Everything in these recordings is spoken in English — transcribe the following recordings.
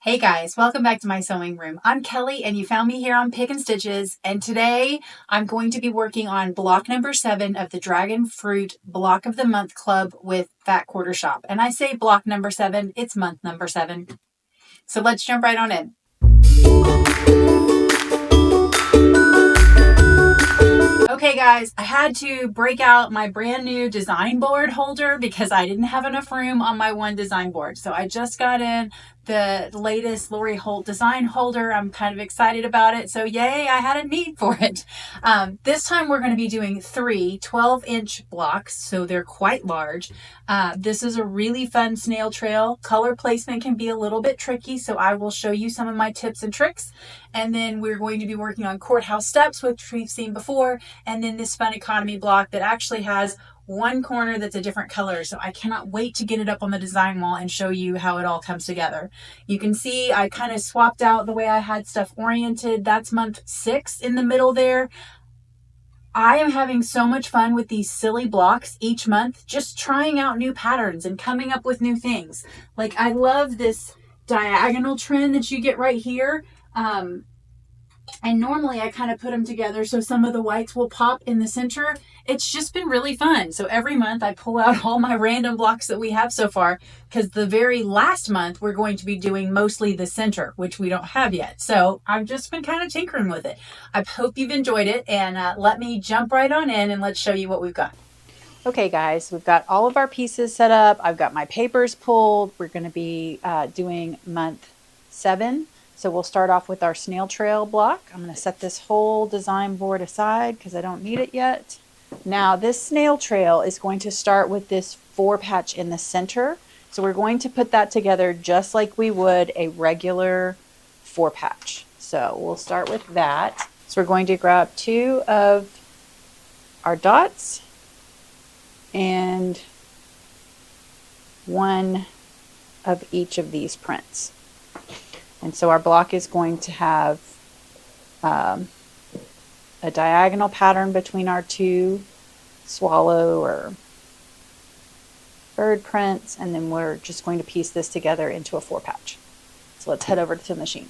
Hey guys, welcome back to my sewing room. I'm Kelly and you found me here on Pick and Stitches, and today I'm going to be working on block number 7 of the Dragon Fruit Block of the Month Club with Fat Quarter Shop. And I say block number 7, it's month number 7. So let's jump right on in. Okay guys, I had to break out my brand new design board holder because I didn't have enough room on my one design board. So I just got in the latest Lori Holt design holder. I'm kind of excited about it. So yay, I had a need for it. This time we're going to be doing 3 12-inch blocks, so they're quite large. This is a really fun snail trail. Color placement can be a little bit tricky, so I will show you some of my tips and tricks. And then we're going to be working on courthouse steps, which we've seen before, and then this fun economy block that actually has one corner that's a different color. So I cannot wait to get it up on the design wall and show you how it all comes together. You can see I kind of swapped out the way I had stuff oriented. That's month 6 in the middle there. I am having so much fun with these silly blocks each month, just trying out new patterns and coming up with new things. Like I love this diagonal trend that you get right here. And normally I kind of put them together so some of the whites will pop in the center. It's just been really fun. So every month I pull out all my random blocks that we have so far, because the very last month we're going to be doing mostly the center, which we don't have yet. So I've just been kind of tinkering with it. I hope you've enjoyed it, and let me jump right on in and let's show you what we've got. Okay guys, we've got all of our pieces set up. I've got my papers pulled. We're going to be doing month 7. So we'll start off with our snail trail block. I'm going to set this whole design board aside because I don't need it yet. Now this snail trail is going to start with this 4 patch in the center. So we're going to put that together just like we would a regular 4 patch. So we'll start with that. So we're going to grab 2 of our dots and 1 of each of these prints. And so our block is going to have a diagonal pattern between our 2 swallow or bird prints, and then we're just going to piece this together into a 4 patch. So let's head over to the machine.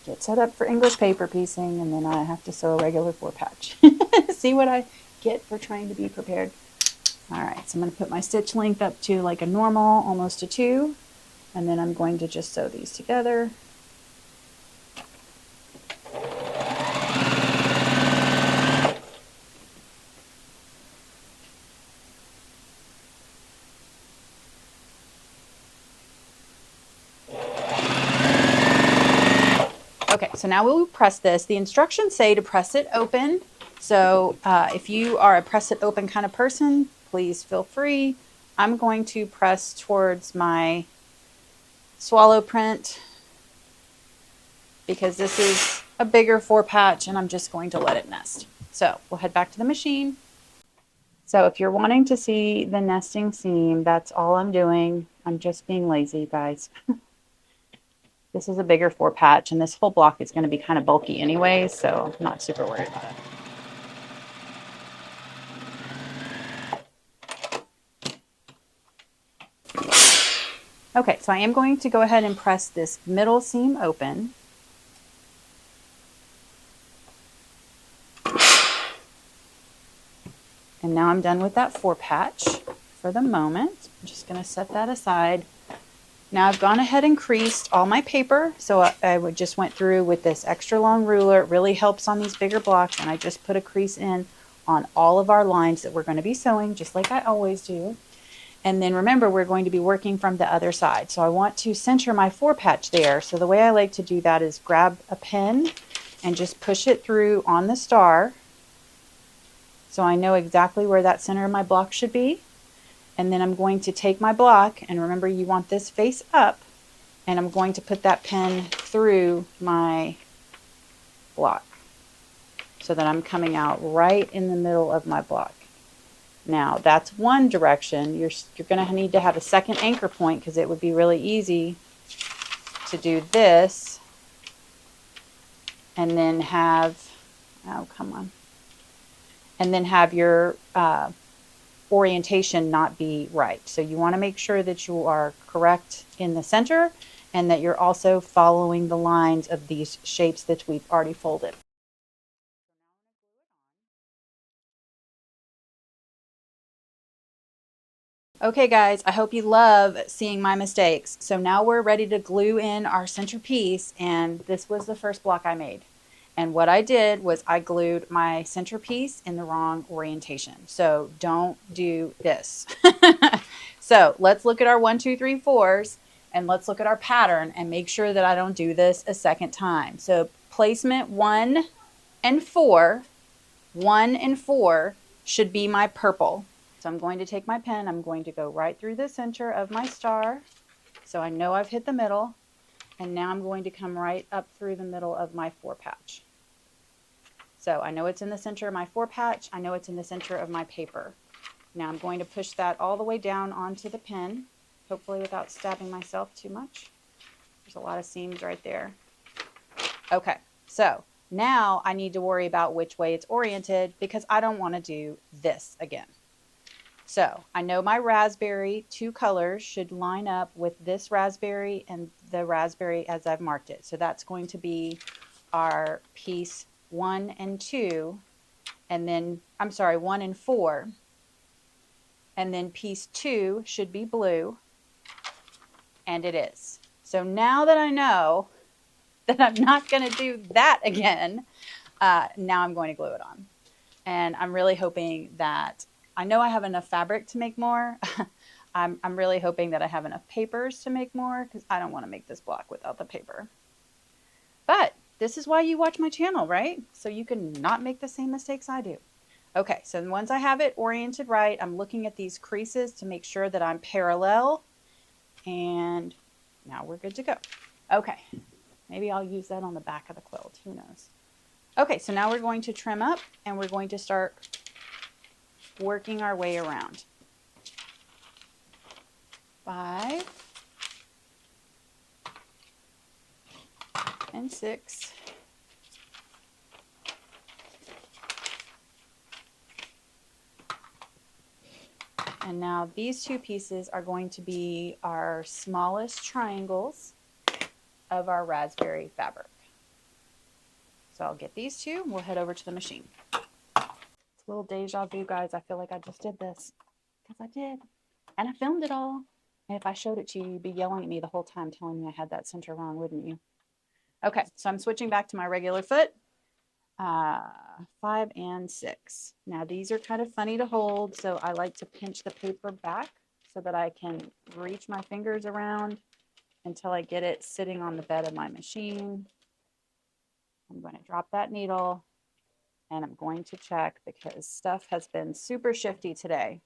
Get set up for English paper piecing, and then I have to sew a regular 4 patch. See what I get for trying to be prepared. Alright, so I'm going to put my stitch length up to like a normal, almost a 2, and then I'm going to just sew these together. Okay, so now we'll press this. The instructions say to press it open. So if you are a press it open kind of person, please feel free. I'm going to press towards my swallow print because this is a bigger 4 patch and I'm just going to let it nest. So we'll head back to the machine. So if you're wanting to see the nesting seam, that's all I'm doing. I'm just being lazy, guys. This is a bigger 4 patch and this whole block is going to be kind of bulky anyway, so I'm not super worried about it. Okay, so I am going to go ahead and press this middle seam open. And now I'm done with that 4 patch for the moment. I'm just going to set that aside. Now I've gone ahead and creased all my paper. So I just went through with this extra long ruler. It really helps on these bigger blocks. And I just put a crease in on all of our lines that we're going to be sewing, just like I always do. And then remember, we're going to be working from the other side. So I want to center my 4 patch there. So the way I like to do that is grab a pen and just push it through on the star. So I know exactly where that center of my block should be. And then I'm going to take my block, and remember you want this face up, and I'm going to put that pen through my block so that I'm coming out right in the middle of my block. Now that's one direction. You're going to need to have a second anchor point because it would be really easy to do this and then have, oh come on, and then have your orientation not be right. So you want to make sure that you are correct in the center and that you're also following the lines of these shapes that we've already folded. Okay guys, I hope you love seeing my mistakes. So now we're ready to glue in our centerpiece, and this was the first block I made. And what I did was I glued my centerpiece in the wrong orientation. So don't do this. So let's look at our 1, 2, 3, 4s, and let's look at our pattern and make sure that I don't do this a second time. So placement 1 and 4, 1 and 4 should be my purple. So I'm going to take my pen, I'm going to go right through the center of my star. So I know I've hit the middle, and now I'm going to come right up through the middle of my 4 patch. So I know it's in the center of my 4 patch, I know it's in the center of my paper. Now I'm going to push that all the way down onto the pen, hopefully without stabbing myself too much. There's a lot of seams right there. Okay, so now I need to worry about which way it's oriented because I don't want to do this again. So I know my raspberry 2 colors should line up with this raspberry and the raspberry as I've marked it. So that's going to be our piece 1 and 2, and then, I'm sorry, 1 and 4. And then piece 2 should be blue, and it is. So now that I know that I'm not going to do that again, now I'm going to glue it on. And I'm really hoping that, I know I have enough fabric to make more. I'm really hoping that I have enough papers to make more because I don't want to make this block without the paper. But this is why you watch my channel, right? So you can not make the same mistakes I do. Okay, so once I have it oriented right, I'm looking at these creases to make sure that I'm parallel. And now we're good to go. Okay, maybe I'll use that on the back of the quilt. Who knows? Okay, so now we're going to trim up and we're going to start working our way around. 5 and 6. And now these 2 pieces are going to be our smallest triangles of our raspberry fabric. So I'll get these 2 and we'll head over to the machine. It's a little deja vu, guys. I feel like I just did this because I did. And I filmed it all. And if I showed it to you, you'd be yelling at me the whole time telling me I had that center wrong, wouldn't you? Okay, so I'm switching back to my regular foot. 5 and 6. Now these are kind of funny to hold, so I like to pinch the paper back so that I can reach my fingers around until I get it sitting on the bed of my machine. I'm going to drop that needle and I'm going to check because stuff has been super shifty today.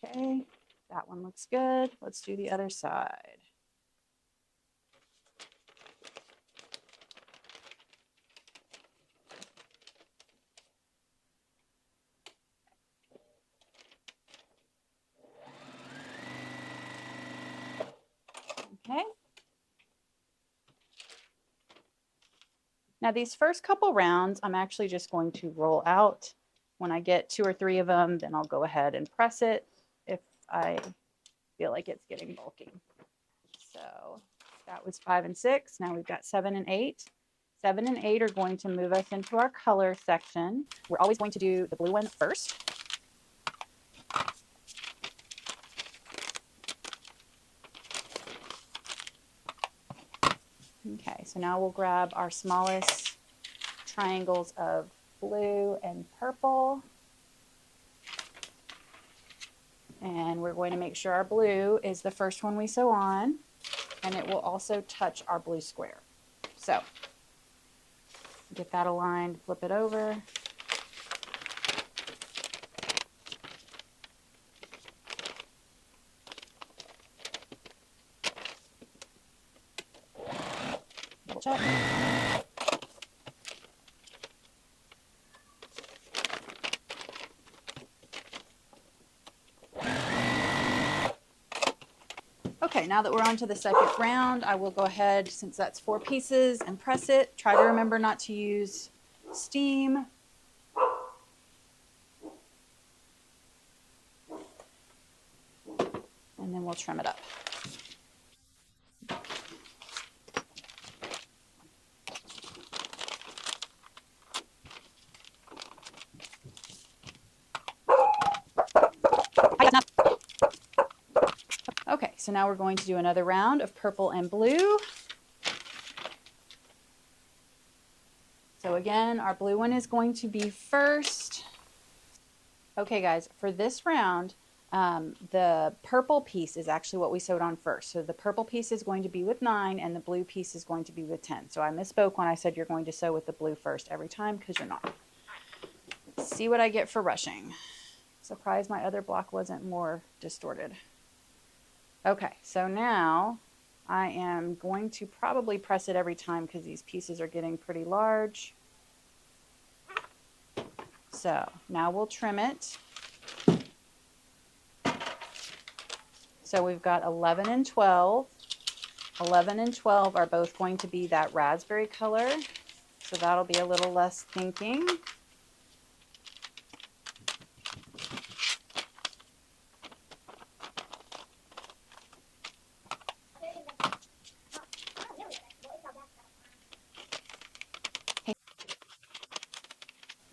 Okay, that one looks good. Let's do the other side. Okay. Now these first couple rounds, I'm actually just going to roll out. When I get 2 or 3 of them, then I'll go ahead and press it if I feel like it's getting bulky. So that was 5 and 6. Now we've got 7 and 8. 7 and 8 are going to move us into our color section. We're always going to do the blue one first. Okay, so now we'll grab our smallest triangles of blue and purple. And we're going to make sure our blue is the first one we sew on, and it will also touch our blue square. So get that aligned, flip it over. Double check. Okay, now that we're on to the second round, I will go ahead, since that's 4 pieces, and press it. Try to remember not to use steam and then we'll trim it up. Okay, so now we're going to do another round of purple and blue. So again, our blue one is going to be first. Okay guys, for this round, the purple piece is actually what we sewed on first. So the purple piece is going to be with 9 and the blue piece is going to be with 10. So I misspoke when I said you're going to sew with the blue first every time, because you're not. Let's see what I get for rushing. Surprised my other block wasn't more distorted. Okay, so now I am going to probably press it every time because these pieces are getting pretty large. So now we'll trim it. So we've got 11 and 12. 11 and 12 are both going to be that raspberry color. So that'll be a little less thinking.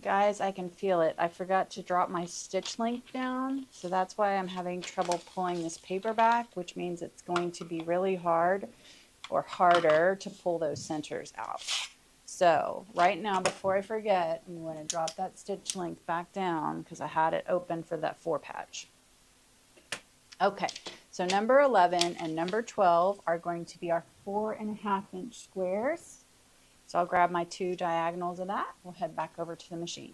Guys, I can feel it. I forgot to drop my stitch length down, so that's why I'm having trouble pulling this paper back, which means it's going to be really hard or harder to pull those centers out. So right now, before I forget, I'm going to drop that stitch length back down because I had it open for that 4 patch. Okay, so number 11 and number 12 are going to be our 4.5-inch squares. So I'll grab my 2 diagonals of that. We'll head back over to the machine.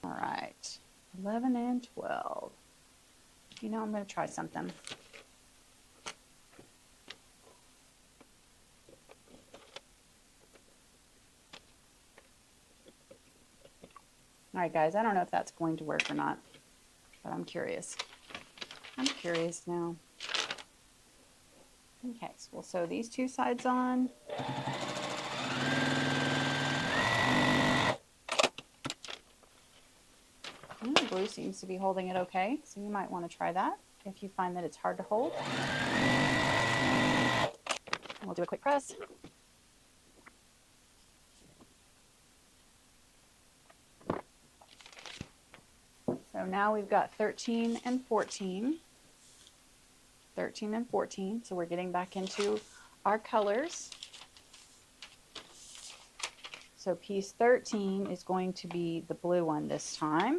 All right, 11 and 12. You know, I'm going to try something. All right, guys, I don't know if that's going to work or not, but I'm curious. I'm curious now. Okay, so we'll sew these 2 sides on. The blue seems to be holding it okay, so you might want to try that if you find that it's hard to hold. We'll do a quick press. So now we've got 13 and 14. 13 and 14, so we're getting back into our colors. So piece 13 is going to be the blue one this time.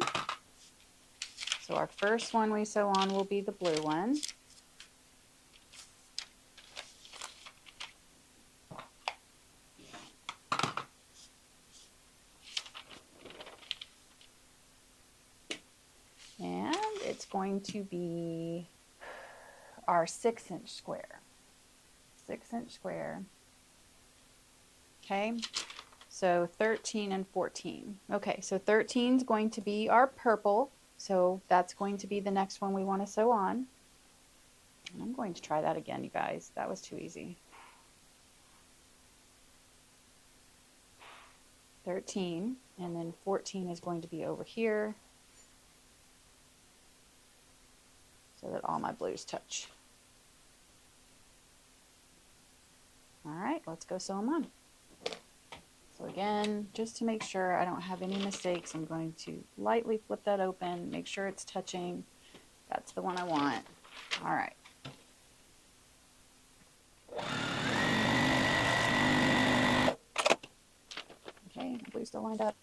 So our first one we sew on will be the blue one. And it's going to be our 6-inch square. 6-inch square. Okay, so 13 and 14. Okay, so 13 is going to be our purple. So that's going to be the next one we want to sew on. And I'm going to try that again, you guys. That was too easy. 13, and then 14 is going to be over here so that all my blues touch. All right, let's go sew them on. So again, just to make sure I don't have any mistakes, I'm going to lightly flip that open, make sure it's touching. That's the one I want. All right. Okay, blue's still lined up.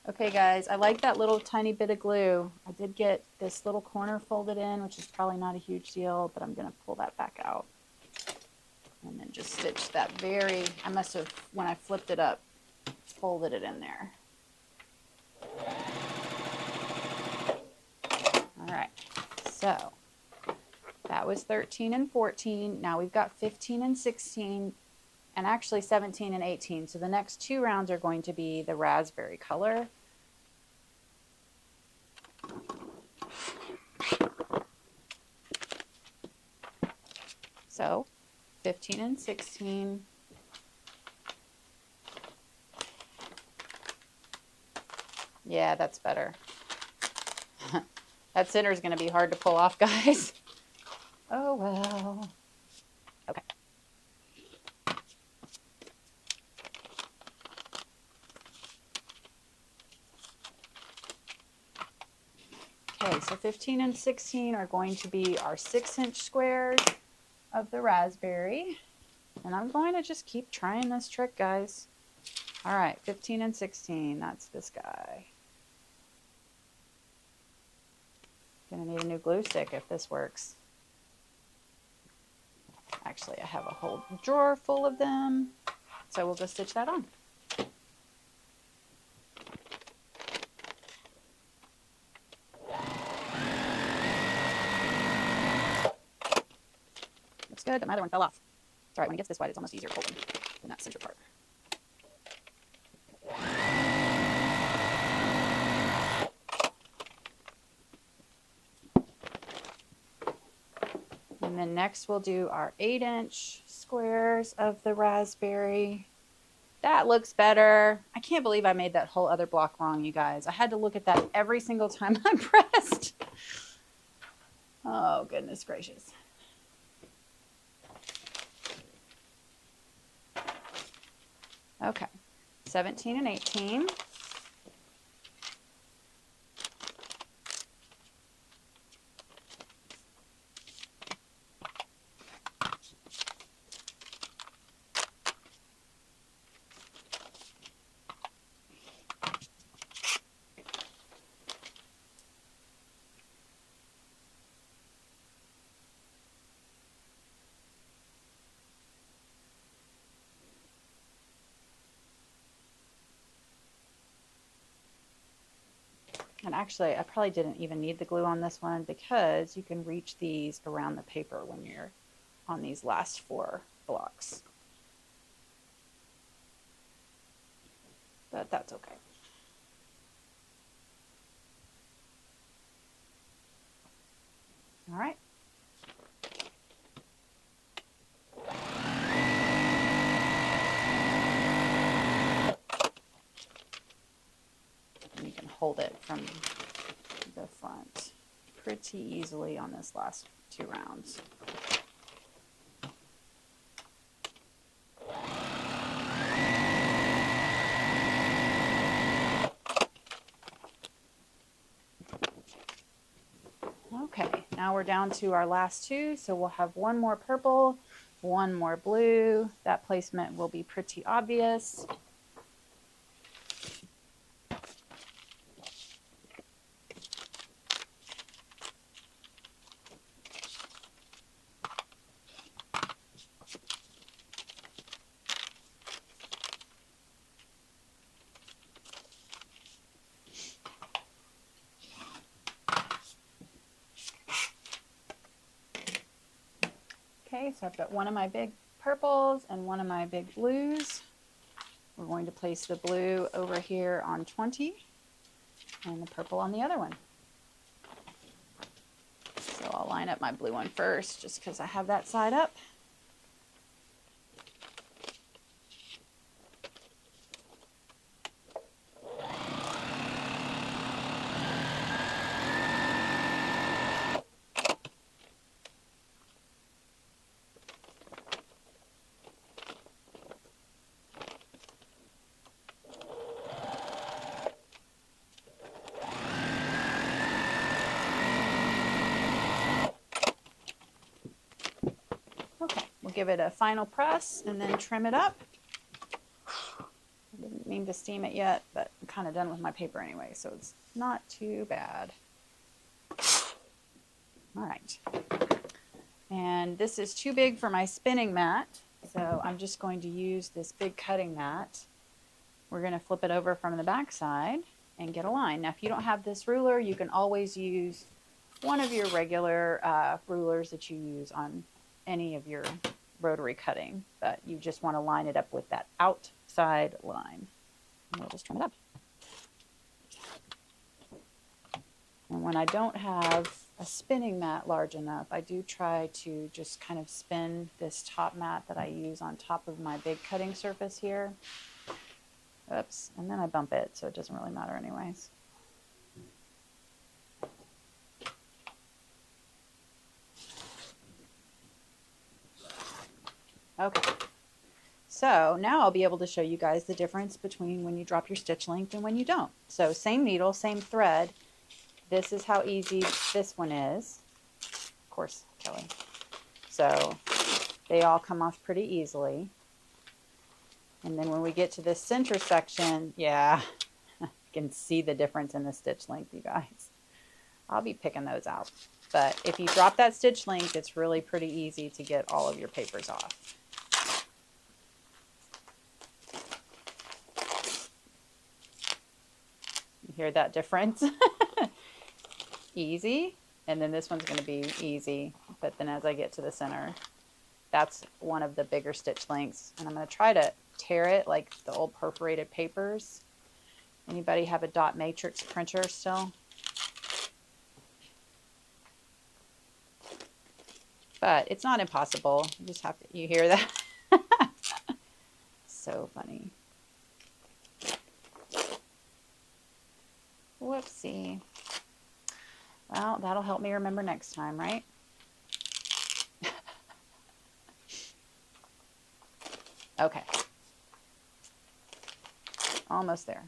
Okay guys, I like that little tiny bit of glue. I did get this little corner folded in, which is probably not a huge deal, but I'm going to pull that back out. And then just stitch that I must have, when I flipped it up, folded it in there. All right, so that was 13 and 14. Now we've got 15 and 16, and actually 17 and 18. So the next 2 rounds are going to be the raspberry color. So 15 and 16. Yeah, that's better. That center is going to be hard to pull off, guys. Oh, well. Okay. Okay, so 15 and 16 are going to be our 6-inch squares of the raspberry. And I'm going to just keep trying this trick, guys. All right, 15 and 16, that's this guy. Gonna need a new glue stick if this works. Actually, I have a whole drawer full of them, so we'll go stitch that on. Looks good, but my other one fell off. It's all right, when it gets this wide, it's almost easier pulling than that center part. And then next we'll do our 8-inch squares of the raspberry. That looks better. I can't believe I made that whole other block wrong, you guys. I had to look at that every single time I pressed. Oh, goodness gracious. Okay, 17 and 18. And actually, I probably didn't even need the glue on this one because you can reach these around the paper when you're on these last 4 blocks. But that's okay. All right. You can hold it from the front pretty easily on this last 2 rounds. Okay, now we're down to our last 2, so we'll have 1 more purple, 1 more blue. That placement will be pretty obvious. Okay, so I've got 1 of my big purples and 1 of my big blues. We're going to place the blue over here on 20 and the purple on the other one. So I'll line up my blue one first just because I have that side up. Give it a final press and then trim it up. I didn't mean to steam it yet, but I'm kind of done with my paper anyway, so it's not too bad. All right. And this is too big for my spinning mat, so I'm just going to use this big cutting mat. We're going to flip it over from the back side and get a line. Now, if you don't have this ruler, you can always use one of your regular rulers that you use on any of your rotary cutting, but you just want to line it up with that outside line. And we'll just trim it up. And when I don't have a spinning mat large enough, I do try to just kind of spin this top mat that I use on top of my big cutting surface here. Oops, and then I bump it, so it doesn't really matter anyways. Okay. So now I'll be able to show you guys the difference between when you drop your stitch length and when you don't. So same needle, same thread. This is how easy this one is. Of course, Kelly. So they all come off pretty easily. And then when we get to this center section, yeah, you can see the difference in the stitch length, you guys. I'll be picking those out. But if you drop that stitch length, it's really pretty easy to get all of your papers off. You hear that difference? Easy. And then this one's going to be easy. But then as I get to the center, that's one of the bigger stitch lengths. And I'm going to try to tear it like the old perforated papers. Anybody have a dot matrix printer still? But it's not impossible. You just have to, you hear that? So funny. Whoopsie. Well, that'll help me remember next time, right? Okay. Almost there.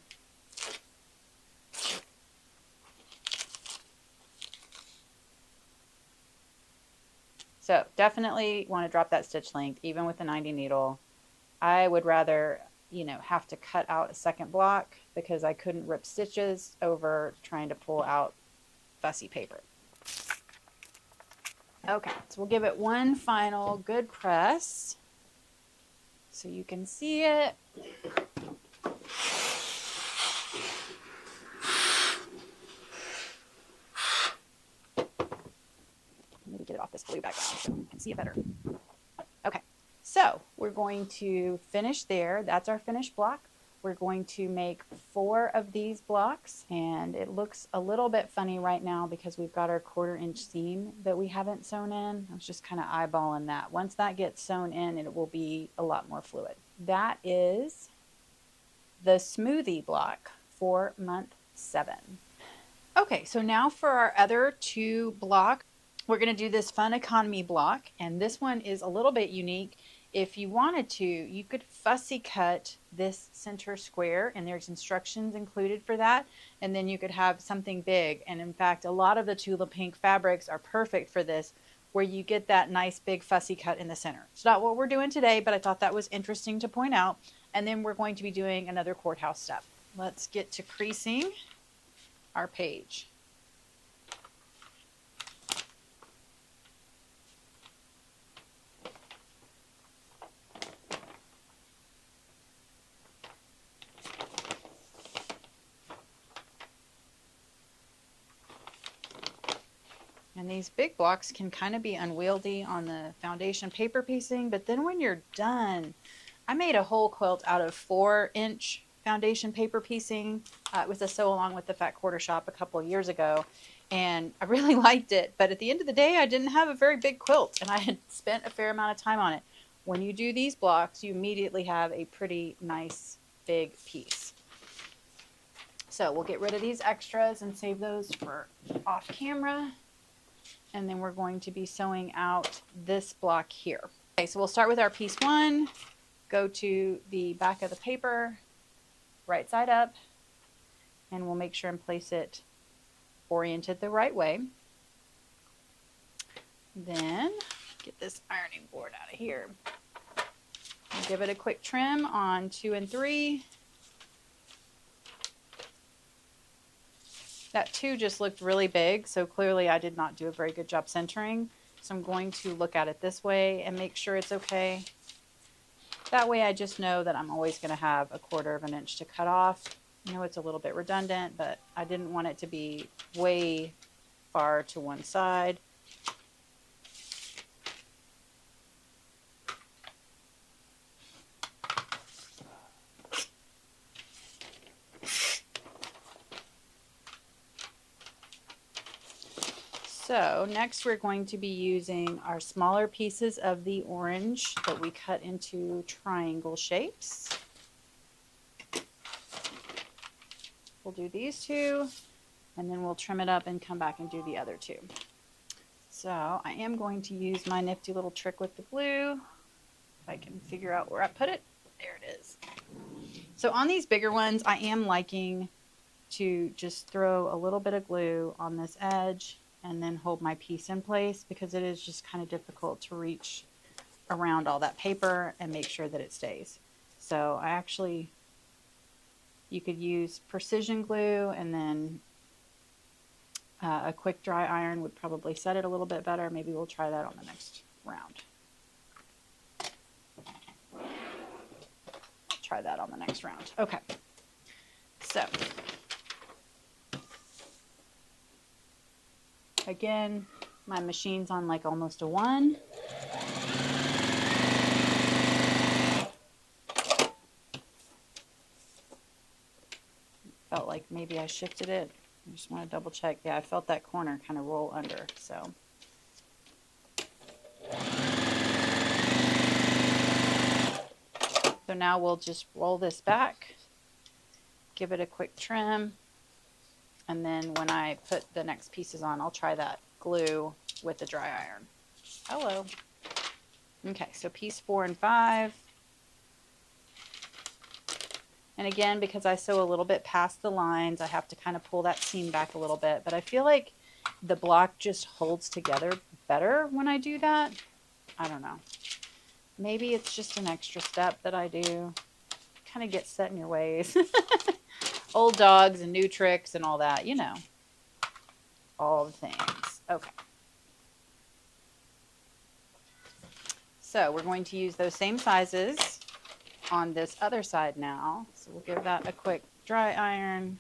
So definitely want to drop that stitch length, even with the 90 needle. I would rather, you know, have to cut out a second block because I couldn't rip stitches over trying to pull out fussy paper. Okay, so we'll give it one final good press so you can see it. Maybe get it off this glue background so you can see it better. Okay, so we're going to finish there. That's our finished block. We're going to make 4 of these blocks, and it looks a little bit funny right now because we've got our 1/4 inch seam that we haven't sewn in. I was just kind of eyeballing that. Once that gets sewn in, it will be a lot more fluid. That is the smoothie block for month 7. Okay, so now for our other 2 blocks, we're going to do this fun economy block, and this one is a little bit unique. If you wanted to, you could fussy cut this center square, and there's instructions included for that, and then you could have something big. And in fact, a lot of the Tula Pink fabrics are perfect for this, where you get that nice big fussy cut in the center. It's not what we're doing today, but I thought that was interesting to point out. And then we're going to be doing another courthouse step. Let's get to creasing our page. And these big blocks can kind of be unwieldy on the foundation paper piecing, but then when you're done, I made a whole quilt out of 4-inch foundation paper piecing. It was a sew along with the Fat Quarter Shop a couple of years ago, and I really liked it. But at the end of the day, I didn't have a very big quilt, and I had spent a fair amount of time on it. When you do these blocks, you immediately have a pretty nice big piece. So we'll get rid of these extras and save those for off camera. And then we're going to be sewing out this block here. Okay, so we'll start with our piece 1, go to the back of the paper, right side up, and we'll make sure and place it oriented the right way. Then get this ironing board out of here. I'll give it a quick trim on 2 and 3. That 2 just looked really big, so clearly I did not do a very good job centering. So I'm going to look at it this way and make sure it's okay. That way I just know that I'm always going to have a 1/4 of an inch to cut off. I know it's a little bit redundant, but I didn't want it to be way far to one side. So next we're going to be using our smaller pieces of the orange that we cut into triangle shapes. We'll do these 2, and then we'll trim it up and come back and do the other 2. So I am going to use my nifty little trick with the glue. if I can figure out where I put it. There it is. So on these bigger ones, I am liking to just throw a little bit of glue on this edge and then hold my piece in place, because it is just kind of difficult to reach around all that paper and make sure that it stays. So I actually, you could use precision glue, and then a quick dry iron would probably set it a little bit better. Maybe we'll try that on the next round. Try that on the next round. Okay. So again, my machine's on like almost a 1. Felt like maybe I shifted it. I just want to double check. Yeah, I felt that corner kind of roll under. So now we'll just roll this back, give it a quick trim, and then when I put the next pieces on, I'll try that glue with the dry iron. Hello. Okay, so piece 4 and 5. And again, because I sew a little bit past the lines, I have to kind of pull that seam back a little bit. But I feel like the block just holds together better when I do that. I don't know. Maybe it's just an extra step that I do. Kind of get set in your ways. Old dogs and new tricks and all that, you know. All the things. Okay. So we're going to use those same sizes on this other side now. So we'll give that a quick dry iron.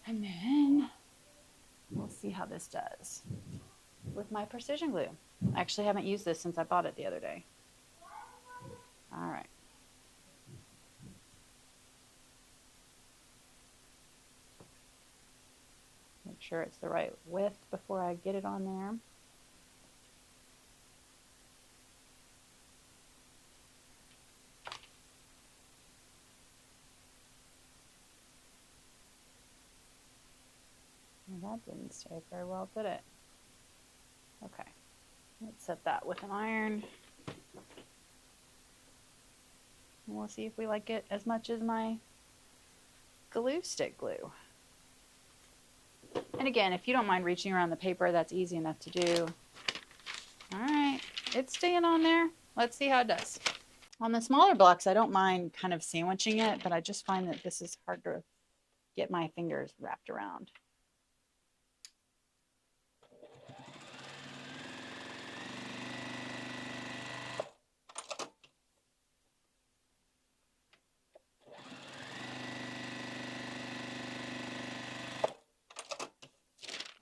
And then we'll see how this does with my precision glue. I actually haven't used this since I bought it the other day. All right. Make sure it's the right width before I get it on there. Well, that didn't stay very well, did it? Okay. Let's set that with an iron. And we'll see if we like it as much as my glue stick glue. And again, if you don't mind reaching around the paper, that's easy enough to do. All right, it's staying on there. Let's see how it does. On the smaller blocks, I don't mind kind of sandwiching it, but I just find that this is hard to get my fingers wrapped around.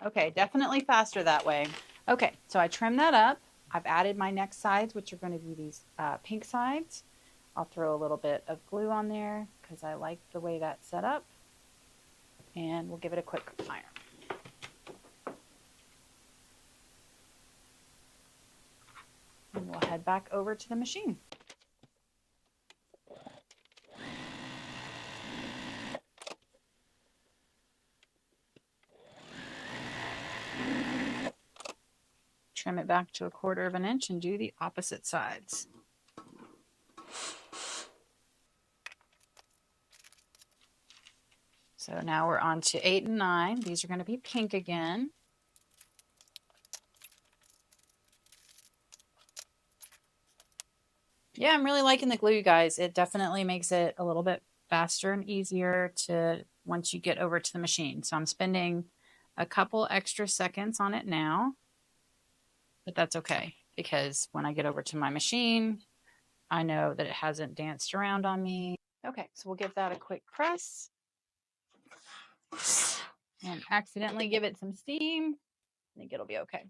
Okay, definitely faster that way. Okay, so I trimmed that up. I've added my next sides, which are going to be these pink sides. I'll throw a little bit of glue on there because I like the way that's set up. And we'll give it a quick iron. And we'll head back over to the machine. Trim it back to 1/4 of an inch and do the opposite sides. So now we're on to 8 and 9. These are going to be pink again. Yeah, I'm really liking the glue, guys. It definitely makes it a little bit faster and easier to once you get over to the machine. So I'm spending a couple extra seconds on it now, but that's okay because when I get over to my machine, I know that it hasn't danced around on me. Okay, so we'll give that a quick press and accidentally give it some steam. I think it'll be okay.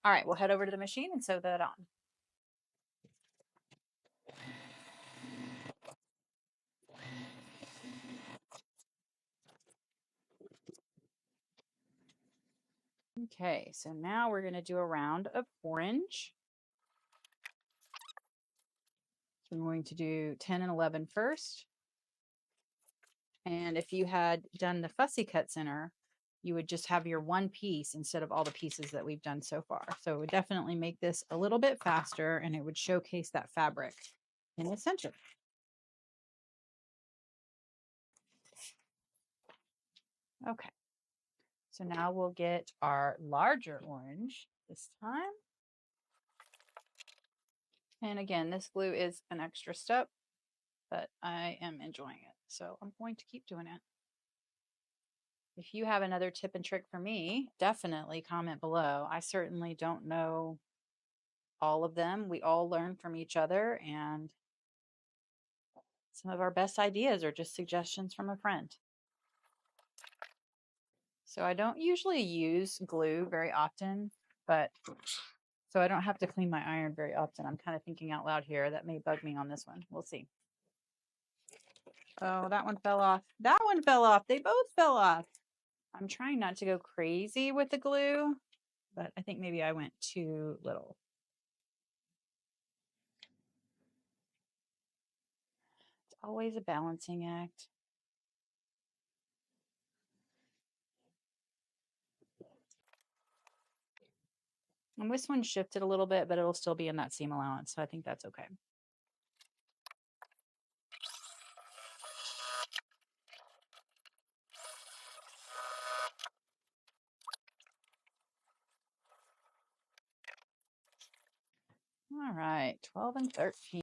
All right, we'll head over to the machine and sew that on. Okay, so now we're going to do a round of orange. So I'm going to do 10 and 11 first. And if you had done the fussy cut center, you would just have your one piece instead of all the pieces that we've done so far. So it would definitely make this a little bit faster, and it would showcase that fabric in the center. Okay, so now we'll get our larger orange this time. And again, this glue is an extra step, but I am enjoying it, so I'm going to keep doing it. If you have another tip and trick for me, definitely comment below. I certainly don't know all of them. We all learn from each other, and some of our best ideas are just suggestions from a friend. So I don't usually use glue very often, but so I don't have to clean my iron very often. I'm kind of thinking out loud here. That may bug me on this one. We'll see. Oh, that one fell off. That one fell off. They both fell off. I'm trying not to go crazy with the glue, but I think maybe I went too little. It's always a balancing act. And this one shifted a little bit, but it'll still be in that seam allowance, so I think that's okay. All right, 12 and 13.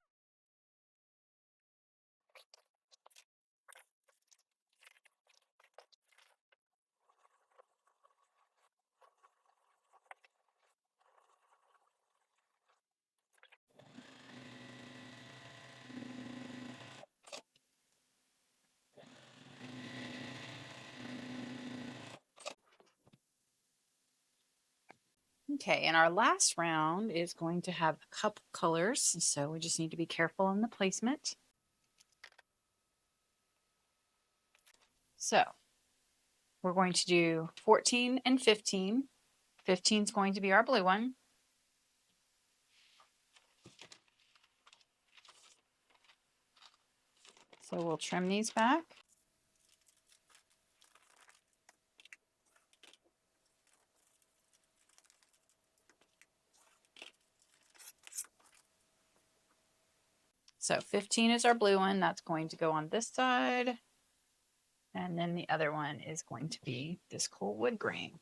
Okay, and our last round is going to have a couple colors, so we just need to be careful in the placement. So we're going to do 14 and 15. 15 is going to be our blue one. So we'll trim these back. So 15 is our blue one. That's going to go on this side. And then the other one is going to be this cool wood grain.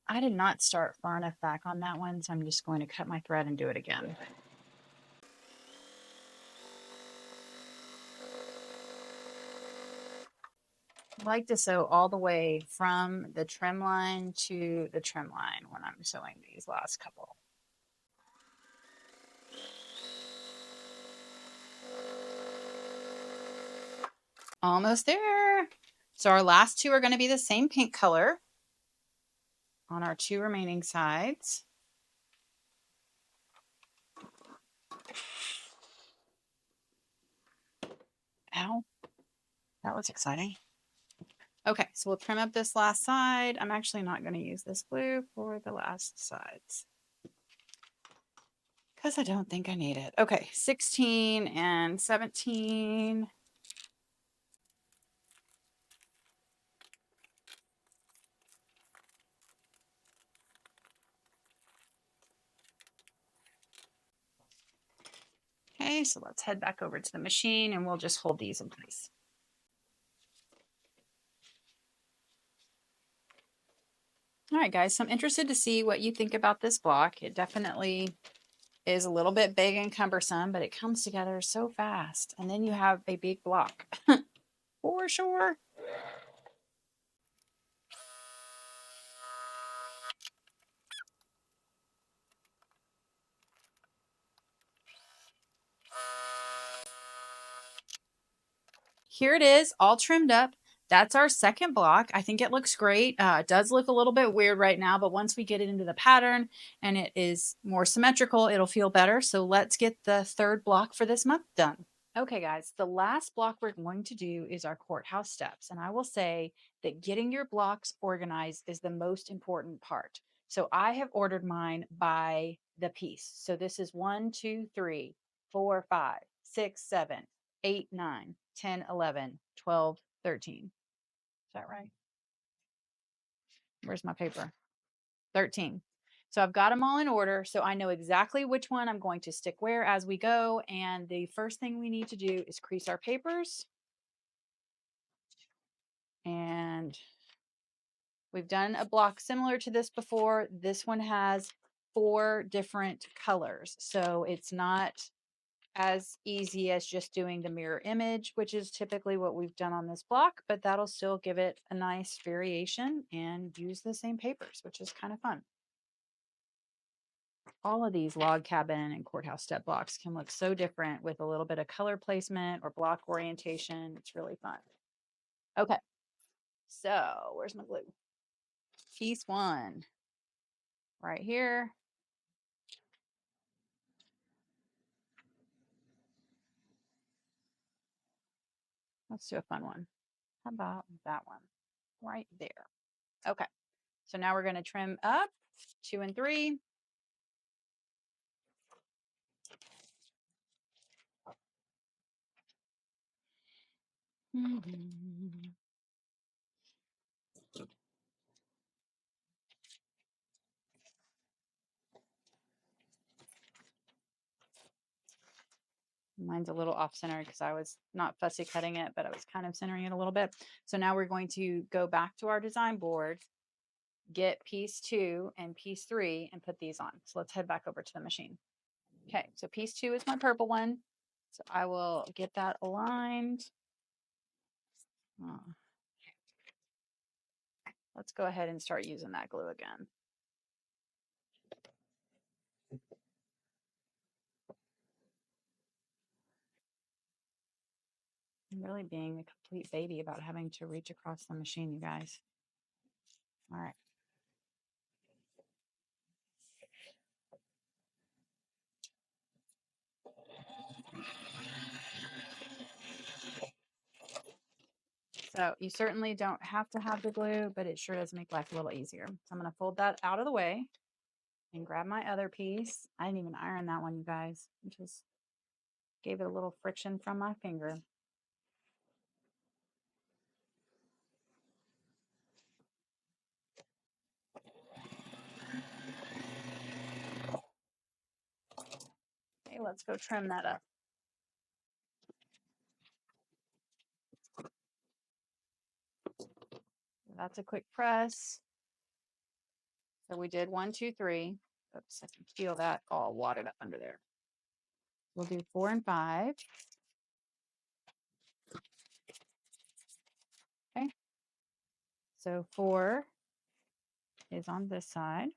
I did not start far enough back on that one, so I'm just going to cut my thread and do it again. I like to sew all the way from the trim line to the trim line when I'm sewing these last couple. Almost there. So our last two are going to be the same pink color on our two remaining sides. Ow, that was exciting. Okay, so we'll trim up this last side. I'm actually not going to use this glue for the last sides because I don't think I need it. Okay, 16 and 17. Okay, so let's head back over to the machine and we'll just hold these in place. All right, guys, so I'm interested to see what you think about this block. It definitely is a little bit big and cumbersome, but it comes together so fast. And then you have a big block for sure. Here it is, all trimmed up. That's our second block. I think it looks great. It does look a little bit weird right now, but once we get it into the pattern and it is more symmetrical, it'll feel better. So let's get the third block for this month done. Okay, guys, the last block we're going to do is our courthouse steps. And I will say that getting your blocks organized is the most important part. So I have ordered mine by the piece. So this is 1, 2, 3, 4, 5, 6, 7, 8, 9, 10, 11, 12, 13. Is that right? Where's my paper? 13. So I've got them all in order. So I know exactly which one I'm going to stick where as we go. And the first thing we need to do is crease our papers. And we've done a block similar to this before. This one has 4 different colors. So it's not as easy as just doing the mirror image, which is typically what we've done on this block, but that'll still give it a nice variation and use the same papers, which is kind of fun. All of these log cabin and courthouse step blocks can look so different with a little bit of color placement or block orientation. It's really fun. Okay, so where's my glue? Piece 1 right here. Let's do a fun one. How about that one right there? Okay, so now we're going to trim up 2 and 3. Mine's a little off center because I was not fussy cutting it, but I was kind of centering it a little bit. So now we're going to go back to our design board, get piece 2 and piece 3 and put these on. So let's head back over to the machine. Okay, so piece 2 is my purple one. So I will get that aligned. Let's go ahead and start using that glue again. I'm really being a complete baby about having to reach across the machine, you guys. All right. So you certainly don't have to have the glue, but it sure does make life a little easier. So I'm going to fold that out of the way and grab my other piece. I didn't even iron that one, you guys. I just gave it a little friction from my finger. Okay, let's go trim that up. That's a quick press. So we did 1, 2, 3. Oops, I can feel that all wadded up under there. We'll do 4 and 5. Okay. So 4 is on this side.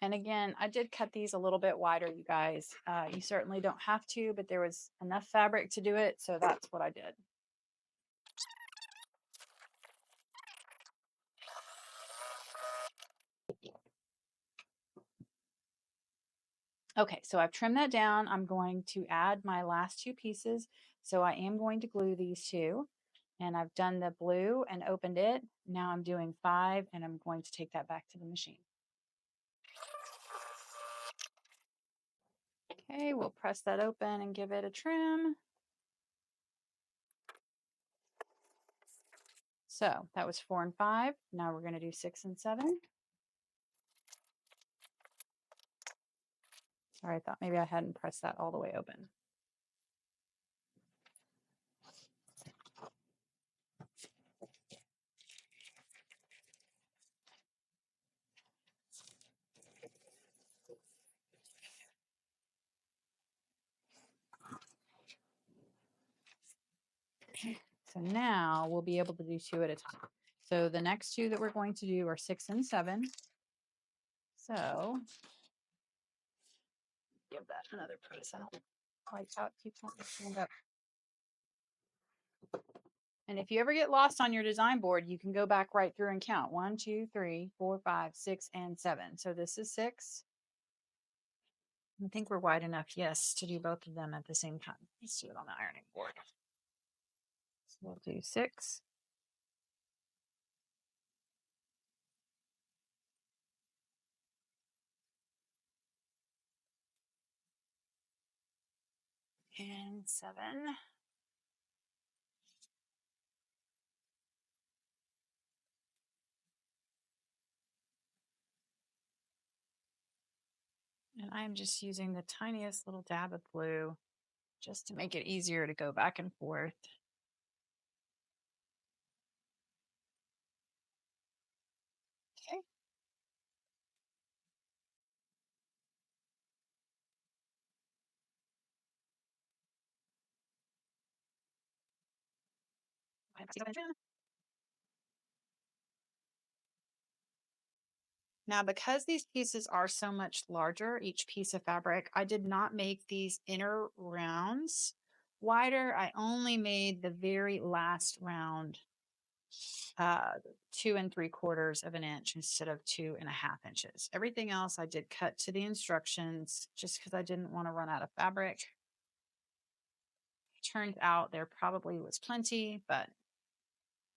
And again, I did cut these a little bit wider, you guys. You certainly don't have to, but there was enough fabric to do it, so that's what I did. Okay, so I've trimmed that down. I'm going to add my last 2 pieces. So I am going to glue these 2. And I've done the blue and opened it. Now I'm doing 5, and I'm going to take that back to the machine. Okay, we'll press that open and give it a trim. So that was 4 and 5. Now we're going to do 6 and 7. Sorry, I thought maybe I hadn't pressed that all the way open. So now we'll be able to do 2 at a time. So the next 2 that we're going to do are 6 and 7. So give that another press out. Like out, keep stand up. And if you ever get lost on your design board, you can go back right through and count 1, 2, 3, 4, 5, 6, and 7. So this is 6. I think we're wide enough, yes, to do both of them at the same time. Let's do it on the ironing board. So we'll do 6. And 7. And I'm just using the tiniest little dab of glue just to make it easier to go back and forth. Okay. Now, because these pieces are so much larger, each piece of fabric, I did not make these inner rounds wider. I only made the very last round 2 3/4 of an inch instead of 2.5 inches. Everything else I did cut to the instructions just because I didn't want to run out of fabric. Turns out there probably was plenty, but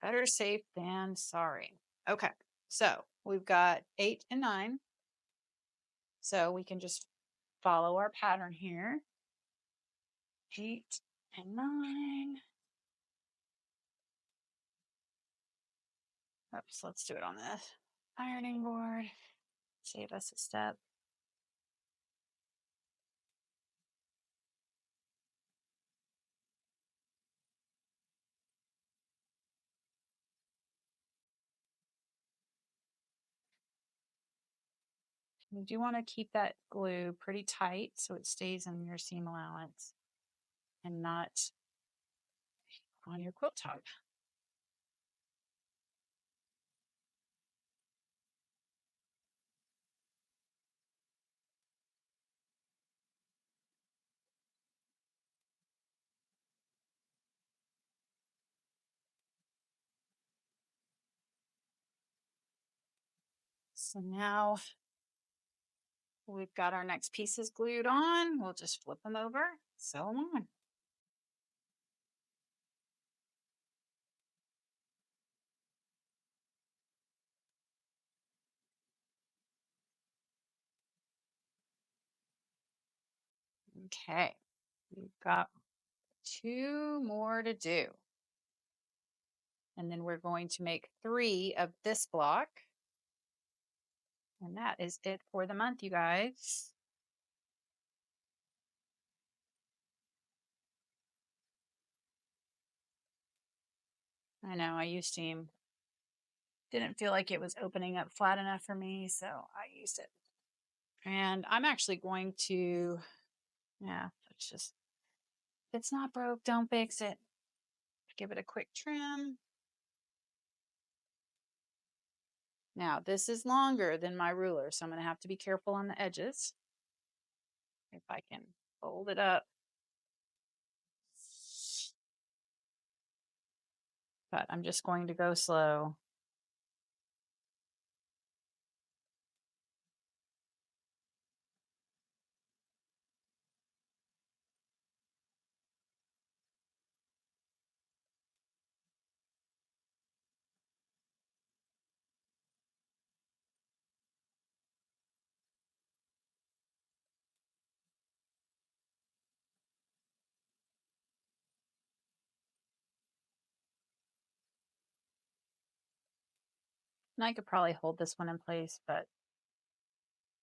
better safe than sorry. Okay, so we've got 8 and 9. So we can just follow our pattern here. 8 and 9. Oops, let's do it on the ironing board. Save us a step. You do want to keep that glue pretty tight so it stays in your seam allowance and not on your quilt top. So now we've got our next pieces glued on. We'll just flip them over, sew them on. Okay, we've got 2 more to do. And then we're going to make 3 of this block. And that is it for the month, you guys. I know I used steam. Didn't feel like it was opening up flat enough for me, so I used it. And I'm actually going to, yeah, it's just, if it's not broke, don't fix it. Give it a quick trim. Now, this is longer than my ruler, so I'm going to have to be careful on the edges. If I can fold it up. But I'm just going to go slow. And I could probably hold this one in place, but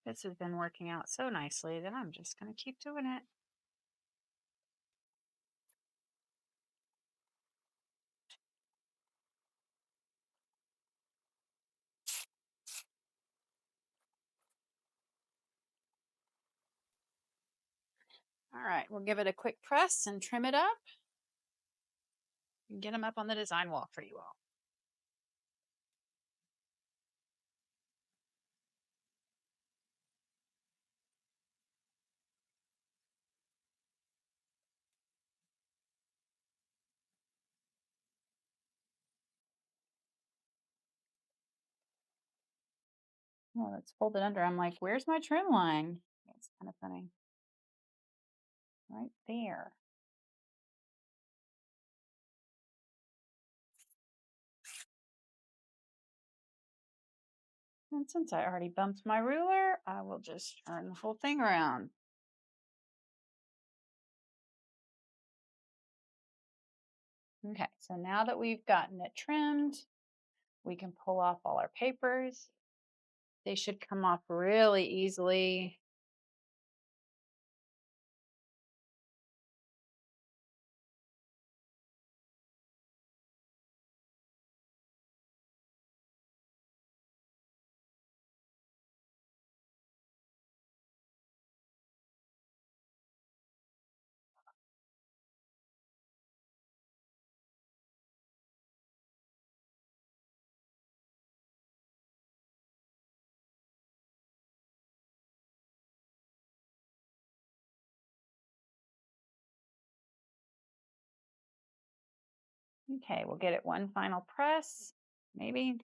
this has been working out so nicely that I'm just going to keep doing it. All right, we'll give it a quick press and trim it up and get them up on the design wall for you all. Oh, let's fold it under. I'm like, where's my trim line? It's kind of funny. Right there. And since I already bumped my ruler, I will just turn the whole thing around. Okay, so now that we've gotten it trimmed, we can pull off all our papers. They should come off really easily. Okay, we'll get it one final press, maybe.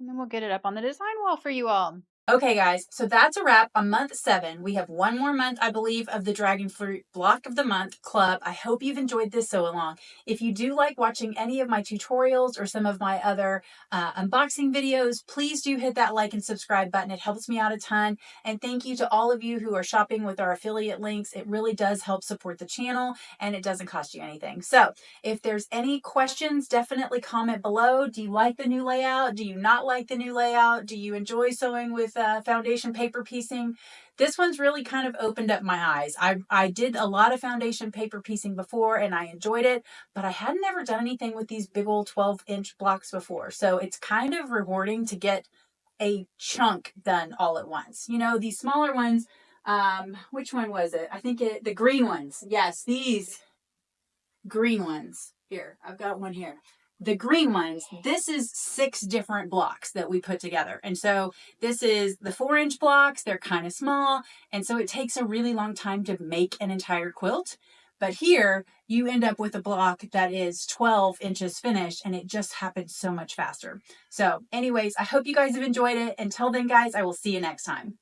And then we'll get it up on the design wall for you all. Okay, guys, so that's a wrap on month 7. We have one more month, I believe, of the Dragon Fruit Block of the Month Club. I hope you've enjoyed this sew along. If you do like watching any of my tutorials or some of my other unboxing videos, please do hit that like and subscribe button. It helps me out a ton. And thank you to all of you who are shopping with our affiliate links. It really does help support the channel, and it doesn't cost you anything. So if there's any questions, definitely comment below. Do you like the new layout? Do you not like the new layout? Do you enjoy sewing with foundation paper piecing? This one's really kind of opened up my eyes. I did a lot of foundation paper piecing before and I enjoyed it, but I had never done anything with these big old 12-inch blocks before. So it's kind of rewarding to get a chunk done all at once. You know, these smaller ones, which one was it? I think the green ones. Yes, these green ones. Here, I've got one here. The green ones, this is 6 different blocks that we put together. And so this is the 4-inch blocks. They're kind of small. And so it takes a really long time to make an entire quilt. But here you end up with a block that is 12 inches finished, and it just happens so much faster. So anyways, I hope you guys have enjoyed it. Until then, guys, I will see you next time.